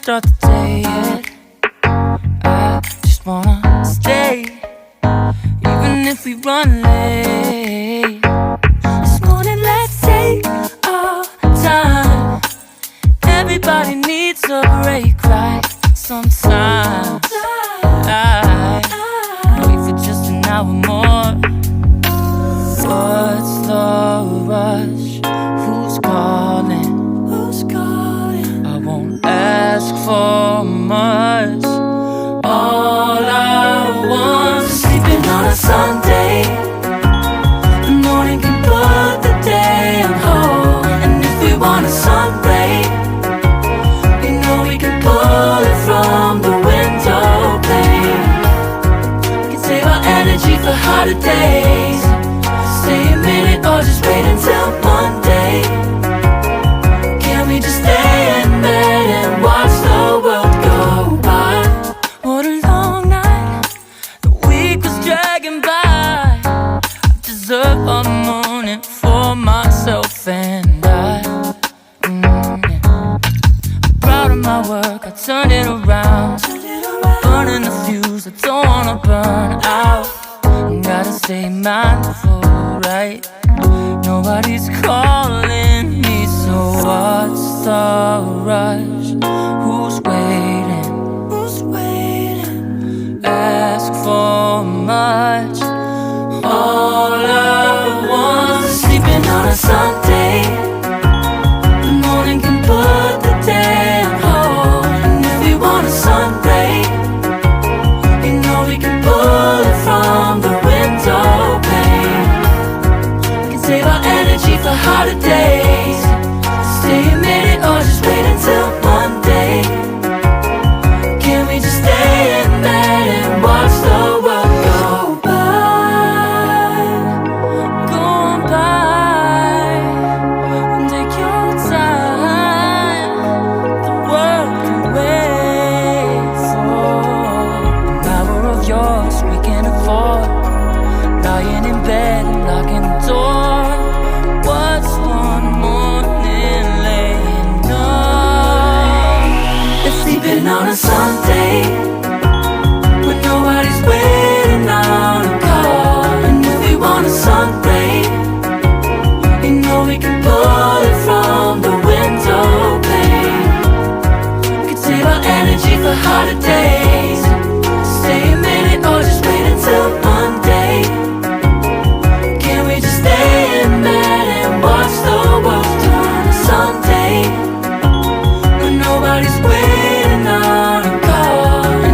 start the day yet. I just wanna stay, even if we run late. This morning let's take our time. Everybody needs a break, right? Sometimes I wait for just an hour more. What's the rush? Who's calling? Who's calling? I won't ask for much. All I want is sleeping on a Sunday. The morning can put the day on hold. And if we want a sun ray, we know we can pull it from the window pane. We can save our energy for hotter days. Stay a minute or just wait until Monday. Can we just stay in bed and watch the world go by? What a long night, the week was dragging by. I deserve a morning for myself and I. I'm proud of my work, I turned it around. I'm burning the fuse, I don't wanna burn out. Gotta stay mindful, right? Nobody's calling me, so what's the rush? Who's waiting? Who's waiting? Ask for much. All I want is sleeping on a Sunday.